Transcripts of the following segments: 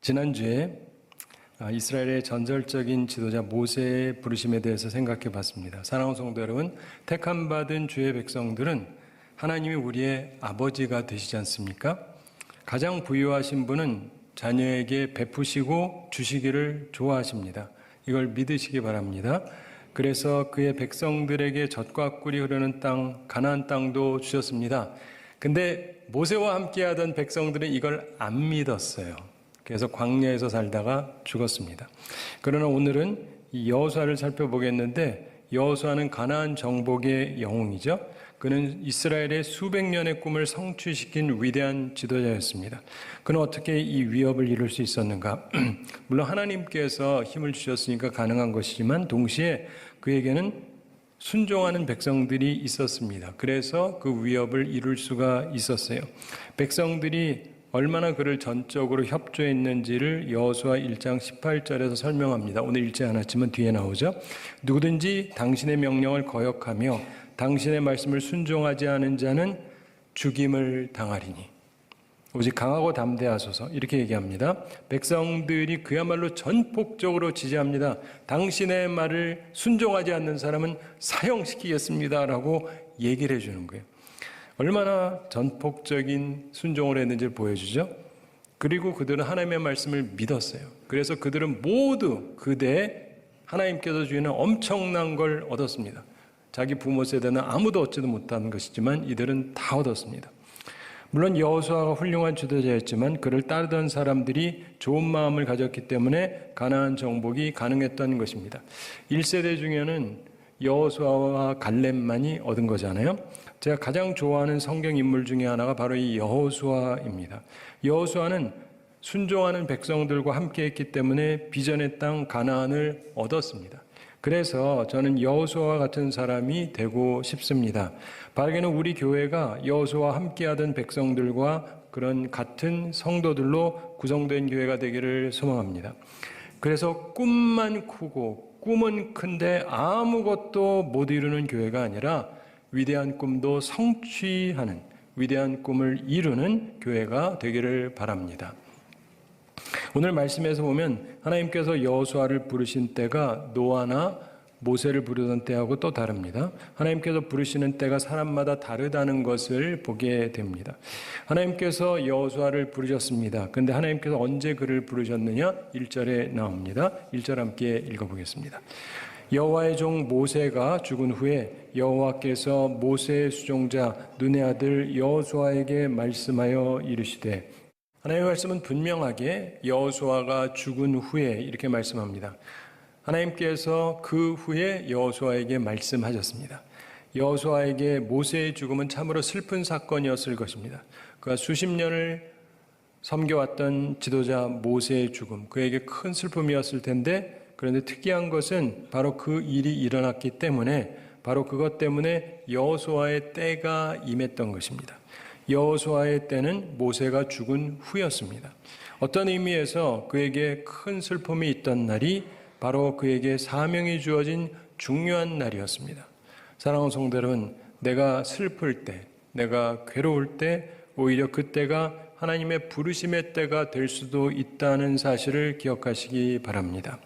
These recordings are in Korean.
지난주에 이스라엘의 전설적인 지도자 모세의 부르심에 대해서 생각해 봤습니다. 사랑하는 성도 여러분, 택함받은 주의 백성들은 하나님이 우리의 아버지가 되시지 않습니까? 가장 부유하신 분은 자녀에게 베푸시고 주시기를 좋아하십니다. 이걸 믿으시기 바랍니다. 그래서 그의 백성들에게 젖과 꿀이 흐르는 땅, 가나안 땅도 주셨습니다. 근데 모세와 함께하던 백성들은 이걸 안 믿었어요. 그래서 광야에서 살다가 죽었습니다. 그러나 오늘은 이 여호수아를 살펴보겠는데, 여호수아는 가나안 정복의 영웅이죠. 그는 이스라엘의 수백 년의 꿈을 성취시킨 위대한 지도자였습니다. 그는 어떻게 이 위협을 이룰 수 있었는가? 물론 하나님께서 힘을 주셨으니까 가능한 것이지만 동시에 그에게는 순종하는 백성들이 있었습니다. 그래서 그 위협을 이룰 수가 있었어요. 백성들이 얼마나 그를 전적으로 협조했는지를 여호수아 1장 18절에서 설명합니다. 오늘 읽지 않았지만 뒤에 나오죠. 누구든지 당신의 명령을 거역하며 당신의 말씀을 순종하지 않은 자는 죽임을 당하리니 오직 강하고 담대하소서, 이렇게 얘기합니다. 백성들이 그야말로 전폭적으로 지지합니다. 당신의 말을 순종하지 않는 사람은 사형시키겠습니다 라고 얘기를 해주는 거예요. 얼마나 전폭적인 순종을 했는지를 보여주죠. 그리고 그들은 하나님의 말씀을 믿었어요. 그래서 그들은 모두 그대 하나님께서 주시는 엄청난 걸 얻었습니다. 자기 부모 세대는 아무도 얻지도 못한 것이지만 이들은 다 얻었습니다. 물론 여호수아가 훌륭한 지도자였지만 그를 따르던 사람들이 좋은 마음을 가졌기 때문에 가나안 정복이 가능했던 것입니다. 1세대 중에는 여호수아와 갈렙만이 얻은 거잖아요. 제가 가장 좋아하는 성경 인물 중에 하나가 바로 이 여호수아입니다. 여호수아는 순종하는 백성들과 함께 했기 때문에 비전의 땅 가나안을 얻었습니다. 그래서 저는 여호수아와 같은 사람이 되고 싶습니다. 바르게는 우리 교회가 여호수아와 함께하던 백성들과 그런 같은 성도들로 구성된 교회가 되기를 소망합니다. 그래서 꿈만 크고 꿈은 큰데 아무것도 못 이루는 교회가 아니라 위대한 꿈도 성취하는, 위대한 꿈을 이루는 교회가 되기를 바랍니다. 오늘 말씀에서 보면 하나님께서 여호수아를 부르신 때가 노아나 모세를 부르던 때하고 또 다릅니다. 하나님께서 부르시는 때가 사람마다 다르다는 것을 보게 됩니다. 하나님께서 여호수아를 부르셨습니다. 그런데 하나님께서 언제 그를 부르셨느냐? 1절에 나옵니다. 1절 함께 읽어보겠습니다. 여호와의 종 모세가 죽은 후에 여호와께서 모세의 수종자 눈의 아들 여호수아에게 말씀하여 이르시되, 하나님의 말씀은 분명하게 여호수아가 죽은 후에 이렇게 말씀합니다. 하나님께서 그 후에 여호수아에게 말씀하셨습니다. 여호수아에게 모세의 죽음은 참으로 슬픈 사건이었을 것입니다. 그가 수십 년을 섬겨왔던 지도자 모세의 죽음, 그에게 큰 슬픔이었을 텐데, 그런데 특이한 것은 바로 그 일이 일어났기 때문에, 바로 그것 때문에 여호수아의 때가 임했던 것입니다. 여호수아의 때는 모세가 죽은 후였습니다. 어떤 의미에서 그에게 큰 슬픔이 있던 날이 바로 그에게 사명이 주어진 중요한 날이었습니다. 사랑하는 성도 여러분, 내가 슬플 때, 내가 괴로울 때 오히려 그때가 하나님의 부르심의 때가 될 수도 있다는 사실을 기억하시기 바랍니다.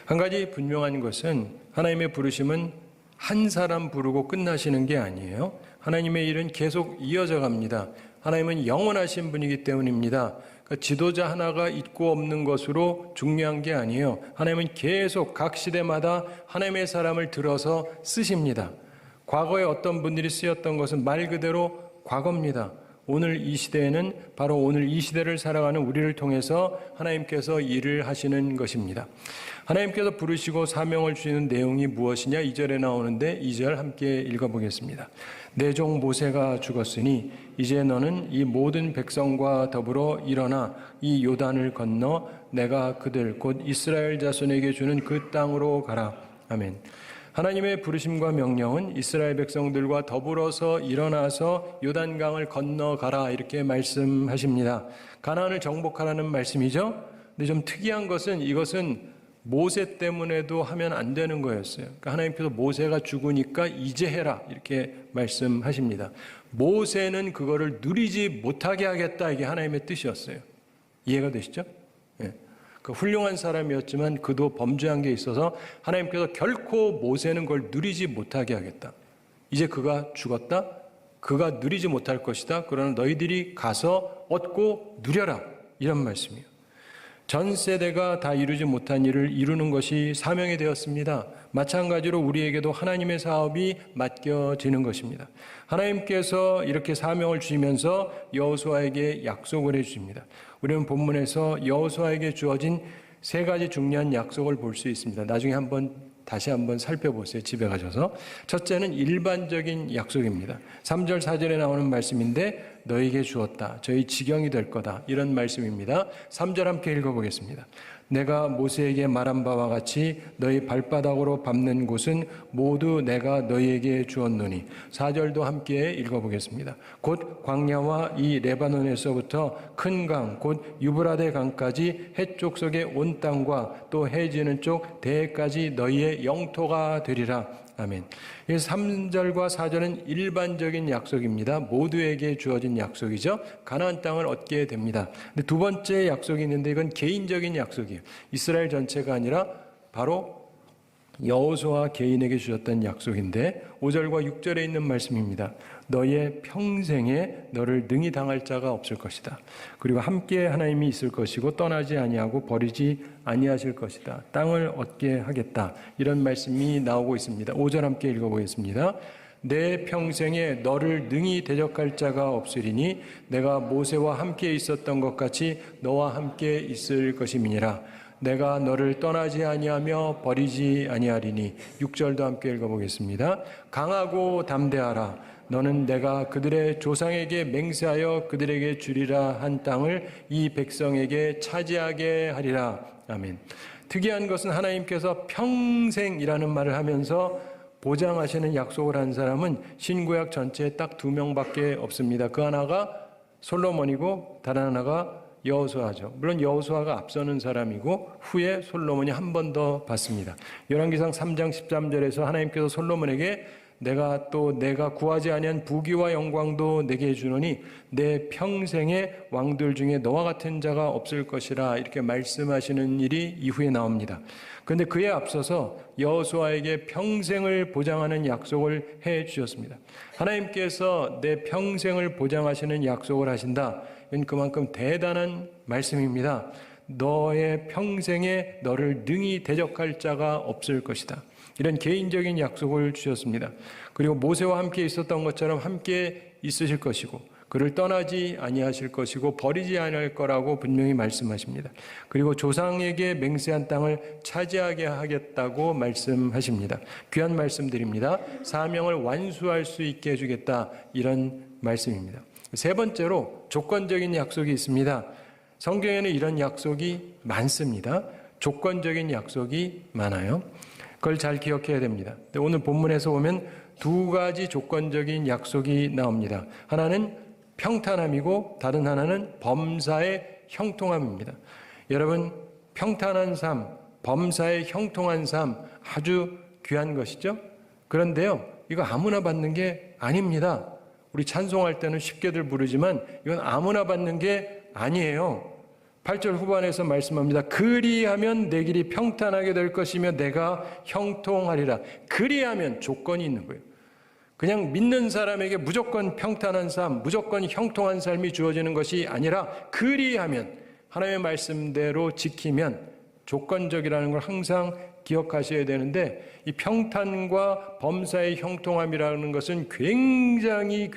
한 가지 분명한 것은 하나님의 부르심은 한 사람 부르고 끝나시는 게 아니에요. 하나님의 일은 계속 이어져 갑니다. 하나님은 영원하신 분이기 때문입니다. 그러니까 지도자 하나가 있고 없는 것으로 중요한 게 아니에요. 하나님은 계속 각 시대마다 하나님의 사람을 들어서 쓰십니다. 과거에 어떤 분들이 쓰였던 것은 말 그대로 과거입니다. 오늘 이 시대에는 바로 오늘 이 시대를 살아가는 우리를 통해서 하나님께서 일을 하시는 것입니다. 하나님께서 부르시고 사명을 주시는 내용이 무엇이냐? 2절에 나오는데 2절 함께 읽어보겠습니다. 내 종 모세가 죽었으니 이제 너는 이 모든 백성과 더불어 일어나 이 요단을 건너 내가 그들 곧 이스라엘 자손에게 주는 그 땅으로 가라. 아멘. 하나님의 부르심과 명령은 이스라엘 백성들과 더불어서 일어나서 요단강을 건너가라, 이렇게 말씀하십니다. 가나안을 정복하라는 말씀이죠. 근데 좀 특이한 것은 이것은 모세 때문에도 하면 안 되는 거였어요. 그러니까 하나님께서 모세가 죽으니까 이제 해라, 이렇게 말씀하십니다. 모세는 그거를 누리지 못하게 하겠다, 이게 하나님의 뜻이었어요. 이해가 되시죠? 예. 그 훌륭한 사람이었지만 그도 범죄한 게 있어서 하나님께서 결코 모세는 그걸 누리지 못하게 하겠다. 이제 그가 죽었다. 그가 누리지 못할 것이다. 그러나 너희들이 가서 얻고 누려라. 이런 말씀이에요. 전 세대가 다 이루지 못한 일을 이루는 것이 사명이 되었습니다. 마찬가지로 우리에게도 하나님의 사업이 맡겨지는 것입니다. 하나님께서 이렇게 사명을 주시면서 여호수아에게 약속을 해주십니다. 우리는 본문에서 여호수아에게 주어진 3가지 중요한 약속을 볼 수 있습니다. 나중에 다시 한번 살펴보세요. 집에 가셔서. 첫째는 일반적인 약속입니다. 3절 4절에 나오는 말씀인데 너에게 주었다. 저희 지경이 될 거다. 이런 말씀입니다. 3절 함께 읽어보겠습니다. 내가 모세에게 말한 바와 같이 너희 발바닥으로 밟는 곳은 모두 내가 너희에게 주었노니. 4절도 함께 읽어보겠습니다. 곧 광야와 이 레바논에서부터 큰 강, 곧 유브라데 강까지 해쪽 속의 온 땅과 또 해지는 쪽 대해까지 너희의 영토가 되리라. 아멘. 3절과 4절은 일반적인 약속입니다. 모두에게 주어진 약속이죠. 가나안 땅을 얻게 됩니다. 근데 두 번째 약속이 있는데 이건 개인적인 약속이에요. 이스라엘 전체가 아니라 바로 여호수아 개인에게 주셨던 약속인데 5절과 6절에 있는 말씀입니다. 너의 평생에 너를 능히 당할 자가 없을 것이다. 그리고 함께 하나님이 있을 것이고 떠나지 아니하고 버리지 아니하실 것이다. 땅을 얻게 하겠다. 이런 말씀이 나오고 있습니다. 5절 함께 읽어보겠습니다. 내 평생에 너를 능히 대적할 자가 없으리니 내가 모세와 함께 있었던 것 같이 너와 함께 있을 것임이니라. 내가 너를 떠나지 아니하며 버리지 아니하리니. 6절도 함께 읽어보겠습니다. 강하고 담대하라. 너는 내가 그들의 조상에게 맹세하여 그들에게 주리라 한 땅을 이 백성에게 차지하게 하리라. 아멘. 특이한 것은 하나님께서 평생이라는 말을 하면서 보장하시는 약속을 한 사람은 신구약 전체에 딱 2명밖에 없습니다. 그 하나가 솔로몬이고 다른 하나가 여호수아죠. 물론 여호수아가 앞서는 사람이고 후에 솔로몬이 한 번 더 받습니다. 열왕기상 3장 13절에서 하나님께서 솔로몬에게 내가 구하지 아니한 부귀와 영광도 내게 주노니 내 평생에 왕들 중에 너와 같은 자가 없을 것이라 이렇게 말씀하시는 일이 이후에 나옵니다. 그런데 그에 앞서서 여호수아에게 평생을 보장하는 약속을 해 주셨습니다. 하나님께서 내 평생을 보장하시는 약속을 하신다. 이건 그만큼 대단한 말씀입니다. 너의 평생에 너를 능히 대적할 자가 없을 것이다. 이런 개인적인 약속을 주셨습니다. 그리고 모세와 함께 있었던 것처럼 함께 있으실 것이고 그를 떠나지 아니하실 것이고 버리지 아니할 거라고 분명히 말씀하십니다. 그리고 조상에게 맹세한 땅을 차지하게 하겠다고 말씀하십니다. 귀한 말씀드립니다. 사명을 완수할 수 있게 해주겠다. 이런 말씀입니다. 세 번째로 조건적인 약속이 있습니다. 성경에는 이런 약속이 많습니다. 조건적인 약속이 많아요. 그걸 잘 기억해야 됩니다. 오늘 본문에서 보면 2가지 조건적인 약속이 나옵니다. 하나는 평탄함이고 다른 하나는 범사의 형통함입니다. 여러분, 평탄한 삶, 범사의 형통한 삶 아주 귀한 것이죠. 그런데요, 이거 아무나 받는 게 아닙니다. 우리 찬송할 때는 쉽게들 부르지만 이건 아무나 받는 게 아니에요. 8절 후반에서 말씀합니다. 그리하면 내 길이 평탄하게 될 것이며 내가 형통하리라. 그리하면 조건이 있는 거예요. 그냥 믿는 사람에게 무조건 평탄한 삶, 무조건 형통한 삶이 주어지는 것이 아니라 그리하면 하나님의 말씀대로 지키면 조건적이라는 걸 항상 기억하셔야 되는데 이 평탄과 범사의 형통함이라는 것은 굉장히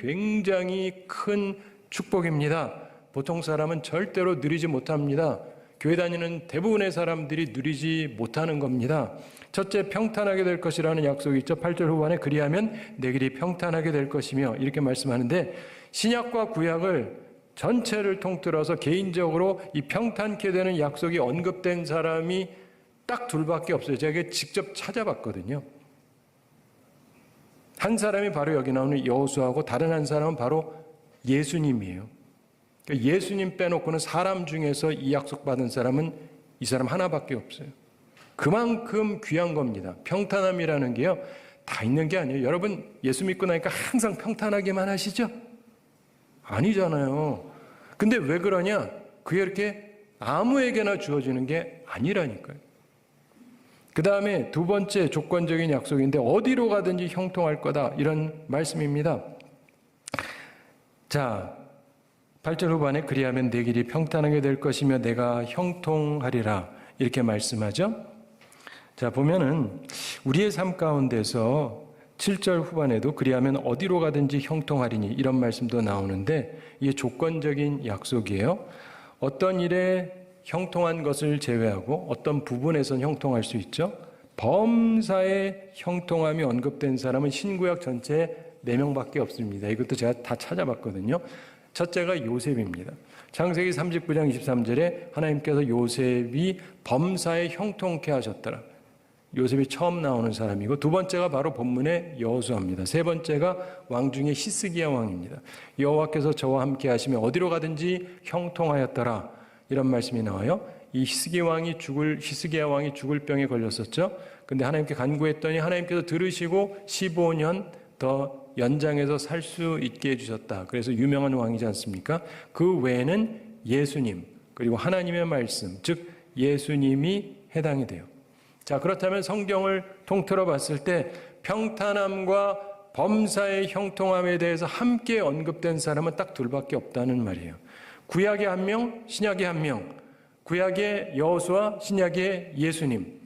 큰 축복입니다. 보통 사람은 절대로 누리지 못합니다. 교회 다니는 대부분의 사람들이 누리지 못하는 겁니다. 첫째, 평탄하게 될 것이라는 약속이 있죠. 8절 후반에 그리하면 내 길이 평탄하게 될 것이며 이렇게 말씀하는데 신약과 구약을 전체를 통틀어서 개인적으로 이 평탄케 되는 약속이 언급된 사람이 딱 2밖에 없어요. 제가 직접 찾아봤거든요. 한 사람이 바로 여기 나오는 여호수아고 다른 한 사람은 바로 예수님이에요. 예수님 빼놓고는 사람 중에서 이 약속 받은 사람은 이 사람 하나밖에 없어요. 그만큼 귀한 겁니다. 평탄함이라는 게요, 다 있는 게 아니에요. 여러분, 예수 믿고 나니까 항상 평탄하게만 하시죠? 아니잖아요. 근데 왜 그러냐? 그게 이렇게 아무에게나 주어지는 게 아니라니까요. 그 다음에 두 번째 조건적인 약속인데 어디로 가든지 형통할 거다, 이런 말씀입니다. 자, 8절 후반에 그리하면 내 길이 평탄하게 될 것이며 내가 형통하리라, 이렇게 말씀하죠. 자, 보면은 우리의 삶 가운데서 7절 후반에도 그리하면 어디로 가든지 형통하리니, 이런 말씀도 나오는데 이게 조건적인 약속이에요. 어떤 일에 형통한 것을 제외하고 어떤 부분에선 형통할 수 있죠. 범사에 형통함이 언급된 사람은 신구약 전체에 4명밖에 없습니다. 이것도 제가 다 찾아봤거든요. 첫째가 요셉입니다. 창세기 39장 23절에 하나님께서 요셉이 범사에 형통케 하셨더라. 요셉이 처음 나오는 사람이고, 두 번째가 바로 본문의 여호수아입니다. 세 번째가 왕 중에 히스기야 왕입니다. 여호와께서 저와 함께 하시며 어디로 가든지 형통하였더라, 이런 말씀이 나와요. 이 히스기야 왕이 죽을 병에 걸렸었죠. 근데 하나님께 간구했더니 하나님께서 들으시고 15년 더 연장해서 살 수 있게 해주셨다. 그래서 유명한 왕이지 않습니까? 그 외에는 예수님, 그리고 하나님의 말씀, 즉 예수님이 해당이 돼요. 자, 그렇다면 성경을 통틀어 봤을 때 평탄함과 범사의 형통함에 대해서 함께 언급된 사람은 딱 둘밖에 없다는 말이에요. 구약의 한 명, 신약의 한 명. 구약의 여호수아, 신약의 예수님.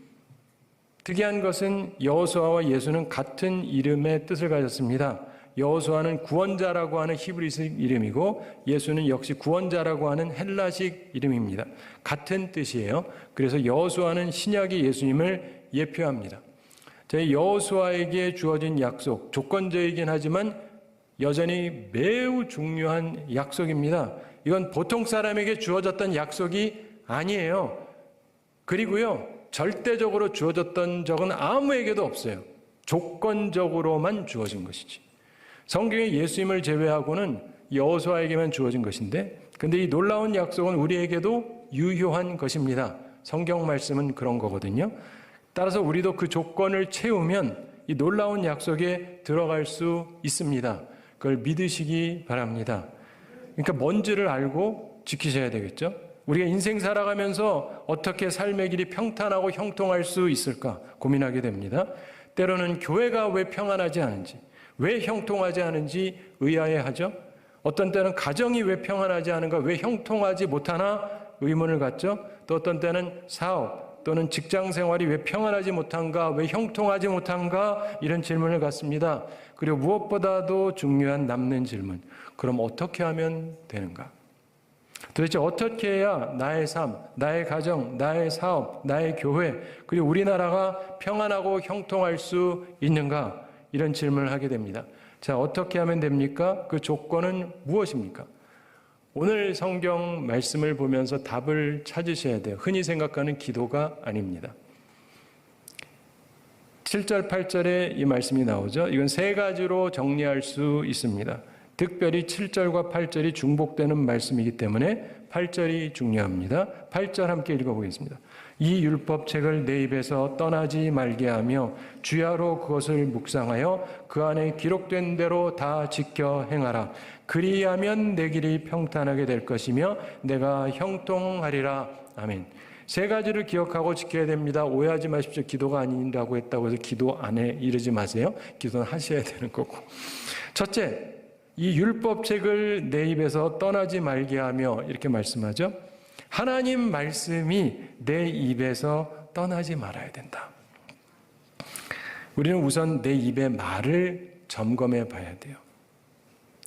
특이한 것은 여호수아와 예수는 같은 이름의 뜻을 가졌습니다. 여호수아는 구원자라고 하는 히브리식 이름이고 예수는 역시 구원자라고 하는 헬라식 이름입니다. 같은 뜻이에요. 그래서 여호수아는 신약의 예수님을 예표합니다. 저희 여호수아에게 주어진 약속, 조건적이긴 하지만 여전히 매우 중요한 약속입니다. 이건 보통 사람에게 주어졌던 약속이 아니에요. 그리고요, 절대적으로 주어졌던 적은 아무에게도 없어요. 조건적으로만 주어진 것이지. 성경에 예수님을 제외하고는 여호수아에게만 주어진 것인데, 근데 이 놀라운 약속은 우리에게도 유효한 것입니다. 성경 말씀은 그런 거거든요. 따라서 우리도 그 조건을 채우면 이 놀라운 약속에 들어갈 수 있습니다. 그걸 믿으시기 바랍니다. 그러니까 뭔지를 알고 지키셔야 되겠죠. 우리가 인생 살아가면서 어떻게 삶의 길이 평탄하고 형통할 수 있을까 고민하게 됩니다. 때로는 교회가 왜 평안하지 않은지, 왜 형통하지 않은지 의아해하죠. 어떤 때는 가정이 왜 평안하지 않은가, 왜 형통하지 못하나 의문을 갖죠. 또 어떤 때는 사업 또는 직장 생활이 왜 평안하지 못한가, 왜 형통하지 못한가, 이런 질문을 갖습니다. 그리고 무엇보다도 중요한 남는 질문, 그럼 어떻게 하면 되는가? 도대체 어떻게 해야 나의 삶, 나의 가정, 나의 사업, 나의 교회, 그리고 우리나라가 평안하고 형통할 수 있는가? 이런 질문을 하게 됩니다. 자, 어떻게 하면 됩니까? 그 조건은 무엇입니까? 오늘 성경 말씀을 보면서 답을 찾으셔야 돼요. 흔히 생각하는 기도가 아닙니다. 7절, 8절에 이 말씀이 나오죠. 이건 세 가지로 정리할 수 있습니다. 특별히 7절과 8절이 중복되는 말씀이기 때문에 8절이 중요합니다. 8절 함께 읽어보겠습니다. 이 율법책을 내 입에서 떠나지 말게 하며 주야로 그것을 묵상하여 그 안에 기록된 대로 다 지켜 행하라. 그리하면 내 길이 평탄하게 될 것이며 내가 형통하리라. 아멘. 세 가지를 기억하고 지켜야 됩니다. 오해하지 마십시오. 기도가 아니라고 했다고 해서 기도 안에 이르지 마세요. 기도는 하셔야 되는 거고. 첫째, 이 율법책을 내 입에서 떠나지 말게 하며, 이렇게 말씀하죠. 하나님 말씀이 내 입에서 떠나지 말아야 된다. 우리는 우선 내 입의 말을 점검해 봐야 돼요.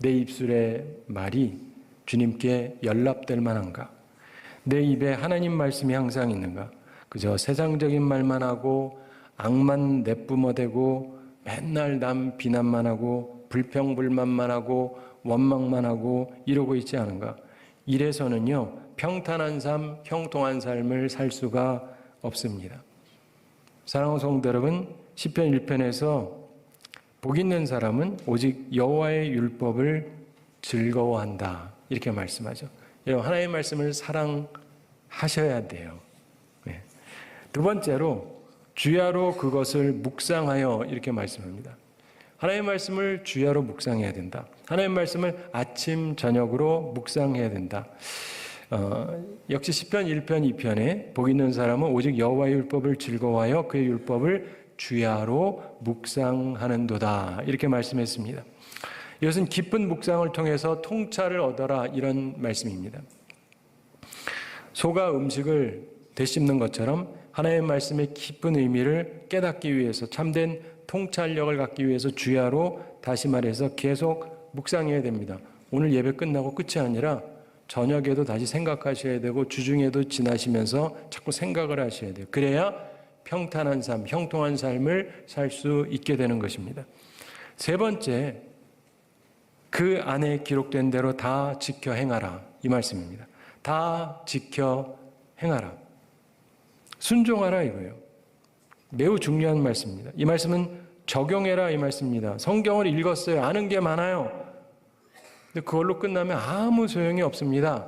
내 입술의 말이 주님께 연락될 만한가? 내 입에 하나님 말씀이 항상 있는가? 그저 세상적인 말만 하고 악만 내뿜어대고 맨날 남 비난만 하고 불평불만만 하고 원망만 하고 이러고 있지 않은가? 이래서는요, 평탄한 삶, 형통한 삶을 살 수가 없습니다. 사랑하는 성도 여러분, 시편 1편에서 복 있는 사람은 오직 여호와의 율법을 즐거워한다, 이렇게 말씀하죠. 여러분, 하나님의 말씀을 사랑하셔야 돼요. 네. 두 번째로 주야로 그것을 묵상하여, 이렇게 말씀합니다. 하나님의 말씀을 주야로 묵상해야 된다. 하나님의 말씀을 아침 저녁으로 묵상해야 된다. 역시 시편 1편 2편에 복 있는 사람은 오직 여호와의 율법을 즐거워하여 그의 율법을 주야로 묵상하는도다 이렇게 말씀했습니다. 이것은 기쁜 묵상을 통해서 통찰을 얻어라 이런 말씀입니다. 소가 음식을 되씹는 것처럼 하나님의 말씀의 깊은 의미를 깨닫기 위해서 참된 통찰력을 갖기 위해서 주야로 다시 말해서 계속 묵상해야 됩니다. 오늘 예배 끝나고 끝이 아니라 저녁에도 다시 생각하셔야 되고 주중에도 지나시면서 자꾸 생각을 하셔야 돼요. 그래야 평탄한 삶, 형통한 삶을 살 수 있게 되는 것입니다. 세 번째, 그 안에 기록된 대로 다 지켜 행하라 이 말씀입니다. 다 지켜 행하라. 순종하라 이거예요. 매우 중요한 말씀입니다. 이 말씀은 적용해라 이 말씀입니다. 성경을 읽었어요. 아는 게 많아요. 근데 그걸로 끝나면 아무 소용이 없습니다.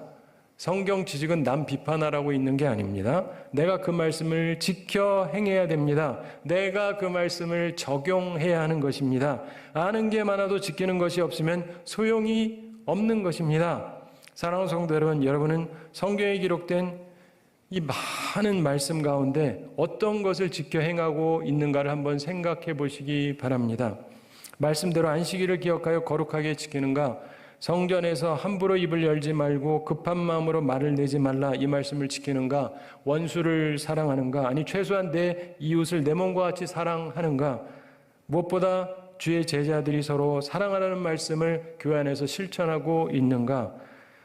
성경 지식은 남 비판하라고 있는 게 아닙니다. 내가 그 말씀을 지켜 행해야 됩니다. 내가 그 말씀을 적용해야 하는 것입니다. 아는 게 많아도 지키는 것이 없으면 소용이 없는 것입니다. 사랑하는 성도 여러분, 여러분은 성경에 기록된 이 많은 말씀 가운데 어떤 것을 지켜 행하고 있는가를 한번 생각해 보시기 바랍니다. 말씀대로 안식일을 기억하여 거룩하게 지키는가? 성전에서 함부로 입을 열지 말고 급한 마음으로 말을 내지 말라 이 말씀을 지키는가? 원수를 사랑하는가? 아니 최소한 내 이웃을 내 몸과 같이 사랑하는가? 무엇보다 주의 제자들이 서로 사랑하라는 말씀을 교회 안에서 실천하고 있는가?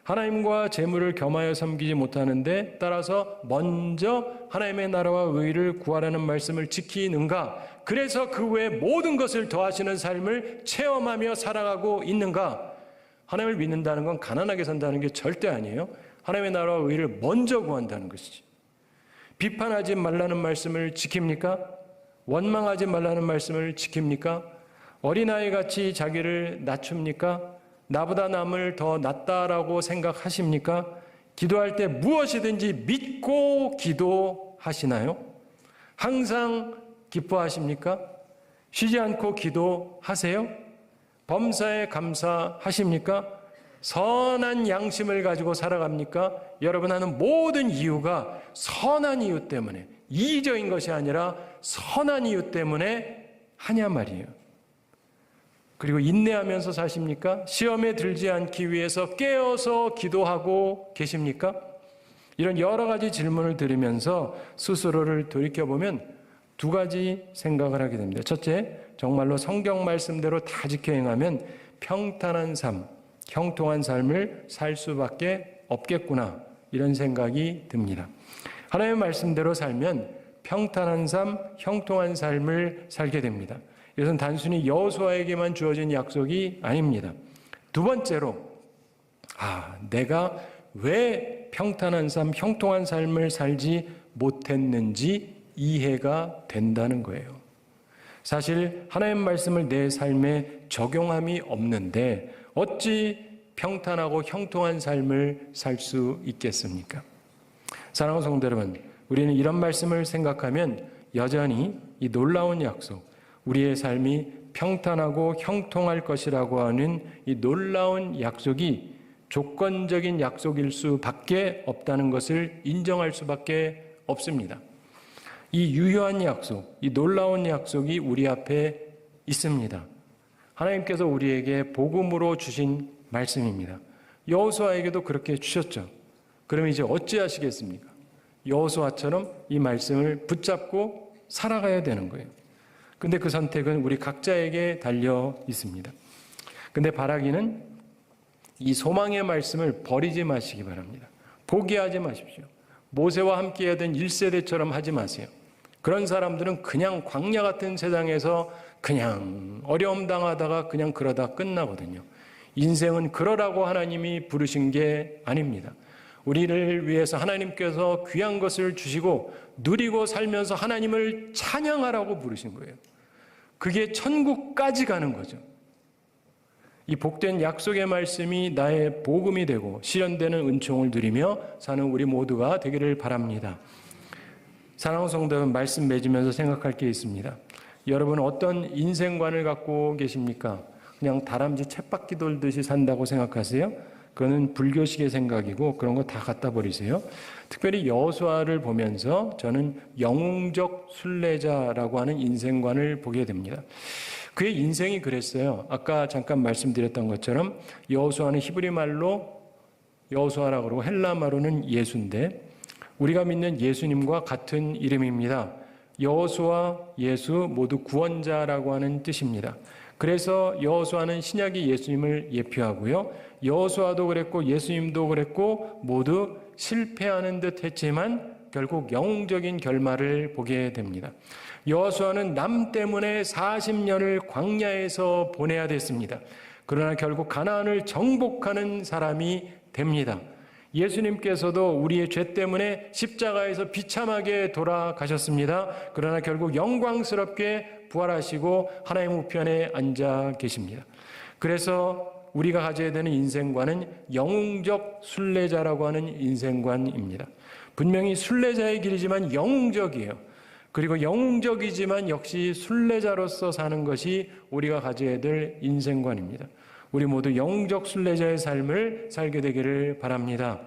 하나님과 재물을 겸하여 섬기지 못하는데 따라서 먼저 하나님의 나라와 의를 구하라는 말씀을 지키는가? 그래서 그 외 모든 것을 더하시는 삶을 체험하며 살아가고 있는가? 하나님을 믿는다는 건 가난하게 산다는 게 절대 아니에요. 하나님의 나라와 의를 먼저 구한다는 것이지. 비판하지 말라는 말씀을 지킵니까? 원망하지 말라는 말씀을 지킵니까? 어린아이같이 자기를 낮춥니까? 나보다 남을 더 낫다라고 생각하십니까? 기도할 때 무엇이든지 믿고 기도하시나요? 항상 기뻐하십니까? 쉬지 않고 기도하세요? 범사에 감사하십니까? 선한 양심을 가지고 살아갑니까? 여러분 하는 모든 이유가 선한 이유 때문에, 이기적인 것이 아니라 선한 이유 때문에 하냐 말이에요. 그리고 인내하면서 사십니까? 시험에 들지 않기 위해서 깨어서 기도하고 계십니까? 이런 여러 가지 질문을 들으면서 스스로를 돌이켜보면 두 가지 생각을 하게 됩니다. 첫째, 정말로 성경 말씀대로 다 지켜 행하면 평탄한 삶, 형통한 삶을 살 수밖에 없겠구나 이런 생각이 듭니다. 하나님의 말씀대로 살면 평탄한 삶, 형통한 삶을 살게 됩니다. 이것은 단순히 여호수아에게만 주어진 약속이 아닙니다. 두 번째로 내가 왜 평탄한 삶, 형통한 삶을 살지 못했는지 이해가 된다는 거예요. 사실 하나님의 말씀을 내 삶에 적용함이 없는데 어찌 평탄하고 형통한 삶을 살 수 있겠습니까? 사랑하는 성도 여러분, 우리는 이런 말씀을 생각하면 여전히 이 놀라운 약속, 우리의 삶이 평탄하고 형통할 것이라고 하는 이 놀라운 약속이 조건적인 약속일 수밖에 없다는 것을 인정할 수밖에 없습니다. 이 유효한 약속, 이 놀라운 약속이 우리 앞에 있습니다. 하나님께서 우리에게 복음으로 주신 말씀입니다. 여호수아에게도 그렇게 주셨죠. 그럼 이제 어찌하시겠습니까? 여호수아처럼 이 말씀을 붙잡고 살아가야 되는 거예요. 근데 그 선택은 우리 각자에게 달려 있습니다. 근데 바라기는 이 소망의 말씀을 버리지 마시기 바랍니다. 포기하지 마십시오. 모세와 함께하던 1세대처럼 하지 마세요. 그런 사람들은 그냥 광야 같은 세상에서 그냥 어려움 당하다가 그냥 그러다 끝나거든요. 인생은 그러라고 하나님이 부르신 게 아닙니다. 우리를 위해서 하나님께서 귀한 것을 주시고 누리고 살면서 하나님을 찬양하라고 부르신 거예요. 그게 천국까지 가는 거죠. 이 복된 약속의 말씀이 나의 복음이 되고 실현되는 은총을 누리며 사는 우리 모두가 되기를 바랍니다. 사랑하는 성도 여러분, 말씀 맺으면서 생각할 게 있습니다. 여러분 어떤 인생관을 갖고 계십니까? 그냥 다람쥐 쳇바퀴 돌듯이 산다고 생각하세요? 그거는 불교식의 생각이고 그런 거 다 갖다 버리세요. 특별히 여호수아를 보면서 저는 영웅적 순례자라고 하는 인생관을 보게 됩니다. 그의 인생이 그랬어요. 아까 잠깐 말씀드렸던 것처럼 여호수아는 히브리 말로 여호수아라고 그러고 헬라 말로는 예수인데 우리가 믿는 예수님과 같은 이름입니다. 여호수아, 예수 모두 구원자라고 하는 뜻입니다. 그래서 여호수아는 신약의 예수님을 예표하고요. 여호수아도 그랬고 예수님도 그랬고 모두 실패하는 듯 했지만 결국 영웅적인 결말을 보게 됩니다. 여호수아는 남 때문에 40년을 광야에서 보내야 됐습니다. 그러나 결국 가나안을 정복하는 사람이 됩니다. 예수님께서도 우리의 죄 때문에 십자가에서 비참하게 돌아가셨습니다. 그러나 결국 영광스럽게 부활하시고 하나님 우편에 앉아 계십니다. 그래서 우리가 가져야 되는 인생관은 영웅적 순례자라고 하는 인생관입니다. 분명히 순례자의 길이지만 영웅적이에요. 그리고 영웅적이지만 역시 순례자로서 사는 것이 우리가 가져야 될 인생관입니다. 우리 모두 영웅적 순례자의 삶을 살게 되기를 바랍니다.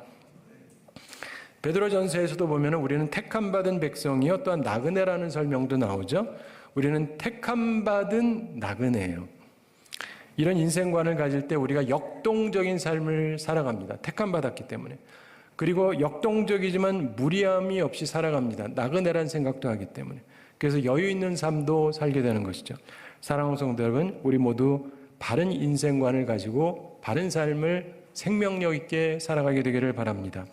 베드로전서에서도 보면 우리는 택함받은 백성이요 또한 나그네라는 설명도 나오죠. 우리는 택함받은 나그네예요. 이런 인생관을 가질 때 우리가 역동적인 삶을 살아갑니다. 택함받았기 때문에. 그리고 역동적이지만 무리함이 없이 살아갑니다. 나그네라는 생각도 하기 때문에. 그래서 여유 있는 삶도 살게 되는 것이죠. 사랑하는 성도 여러분, 우리 모두 바른 인생관을 가지고 바른 삶을 생명력 있게 살아가게 되기를 바랍니다.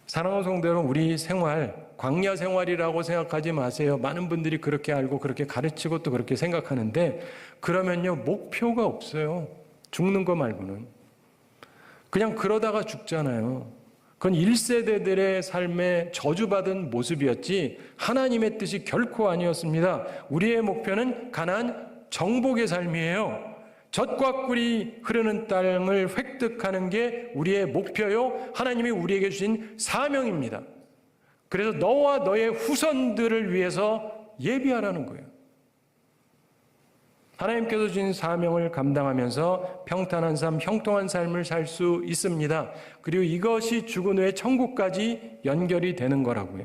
사랑하는 성도 여러분, 우리 생활, 광야 생활이라고 생각하지 마세요. 많은 분들이 그렇게 알고 그렇게 가르치고 또 그렇게 생각하는데 그러면요, 목표가 없어요. 죽는 거 말고는. 그냥 그러다가 죽잖아요. 그건 1세대들의 삶에 저주받은 모습이었지 하나님의 뜻이 결코 아니었습니다. 우리의 목표는 가나안 정복의 삶이에요. 젖과 꿀이 흐르는 땅을 획득하는 게 우리의 목표요. 하나님이 우리에게 주신 사명입니다. 그래서 너와 너의 후손들을 위해서 예비하라는 거예요. 하나님께서 주신 사명을 감당하면서 평탄한 삶, 형통한 삶을 살 수 있습니다. 그리고 이것이 죽은 후에 천국까지 연결이 되는 거라고요.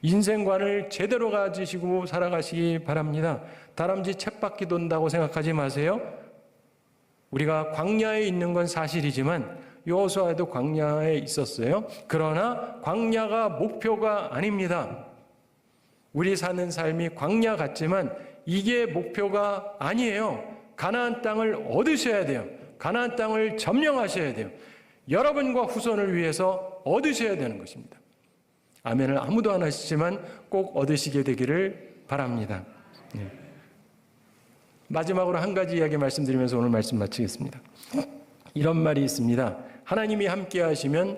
인생관을 제대로 가지시고 살아가시기 바랍니다. 다람쥐 쳇바퀴 돈다고 생각하지 마세요. 우리가 광야에 있는 건 사실이지만 여호수아도 광야에 있었어요. 그러나 광야가 목표가 아닙니다. 우리 사는 삶이 광야 같지만 이게 목표가 아니에요. 가나안 땅을 얻으셔야 돼요. 가나안 땅을 점령하셔야 돼요. 여러분과 후손을 위해서 얻으셔야 되는 것입니다. 아멘을 아무도 안 하시지만 꼭 얻으시게 되기를 바랍니다. 네. 마지막으로 한 가지 이야기 말씀드리면서 오늘 말씀 마치겠습니다. 이런 말이 있습니다. 하나님이 함께 하시면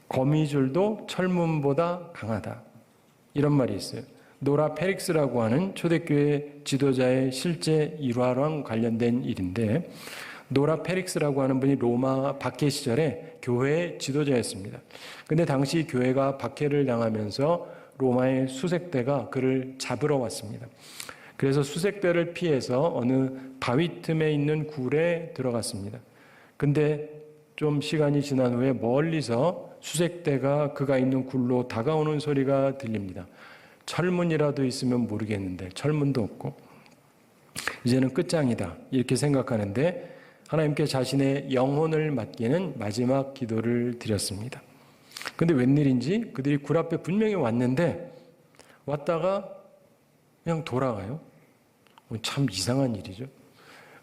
거미줄도 철문보다 강하다. 이런 말이 있어요. 노라 페릭스라고 하는 초대교회 지도자의 실제 일화랑 관련된 일인데 노라 페릭스라고 하는 분이 로마 박해 시절에 교회의 지도자였습니다. 근데 당시 교회가 박해를 당하면서 로마의 수색대가 그를 잡으러 왔습니다. 그래서 수색대를 피해서 어느 바위 틈에 있는 굴에 들어갔습니다. 근데 좀 시간이 지난 후에 멀리서 수색대가 그가 있는 굴로 다가오는 소리가 들립니다. 철문이라도 있으면 모르겠는데 철문도 없고 이제는 끝장이다 이렇게 생각하는데 하나님께 자신의 영혼을 맡기는 마지막 기도를 드렸습니다. 근데 웬일인지 그들이 굴 앞에 분명히 왔는데 왔다가 그냥 돌아가요. 참 이상한 일이죠.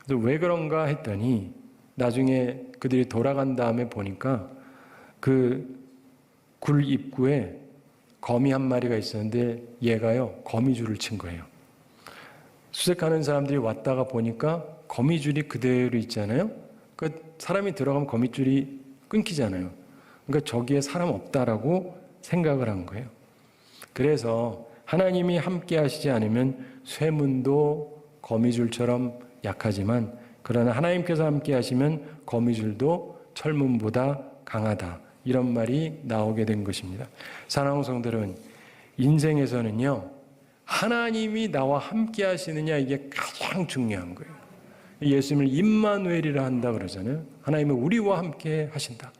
근데 왜 그런가 했더니 나중에 그들이 돌아간 다음에 보니까 그 굴 입구에 거미 한 마리가 있었는데 얘가요 거미줄을 친 거예요. 수색하는 사람들이 왔다가 보니까 거미줄이 그대로 있잖아요. 그러니까 사람이 들어가면 거미줄이 끊기잖아요. 그러니까 저기에 사람 없다라고 생각을 한 거예요. 그래서 하나님이 함께 하시지 않으면 쇠문도 거미줄처럼 약하지만 그러나 하나님께서 함께 하시면 거미줄도 철문보다 강하다. 이런 말이 나오게 된 것입니다. 사랑하는 성도들은 인생에서는요 하나님이 나와 함께 하시느냐 이게 가장 중요한 거예요. 예수님을 임마누엘이라 한다 그러잖아요. 하나님은 우리와 함께 하신다.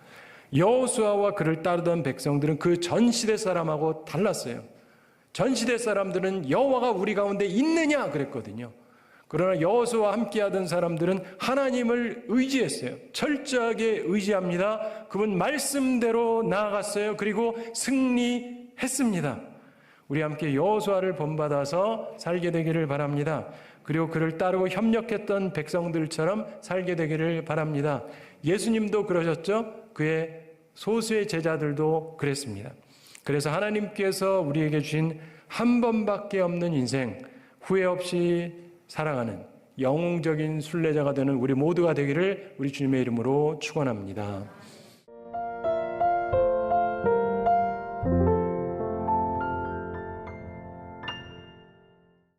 여호수아와 그를 따르던 백성들은 그 전 시대 사람하고 달랐어요. 전 시대 사람들은 여호와가 우리 가운데 있느냐 그랬거든요. 그러나 여호수아와 함께하던 사람들은 하나님을 의지했어요. 철저하게 의지합니다. 그분 말씀대로 나아갔어요. 그리고 승리했습니다. 우리 함께 여호수아를 본받아서 살게 되기를 바랍니다. 그리고 그를 따르고 협력했던 백성들처럼 살게 되기를 바랍니다. 예수님도 그러셨죠? 그의 소수의 제자들도 그랬습니다. 그래서 하나님께서 우리에게 주신 한 번밖에 없는 인생, 후회 없이 사랑하는 영웅적인 순례자가 되는 우리 모두가 되기를 우리 주님의 이름으로 축원합니다.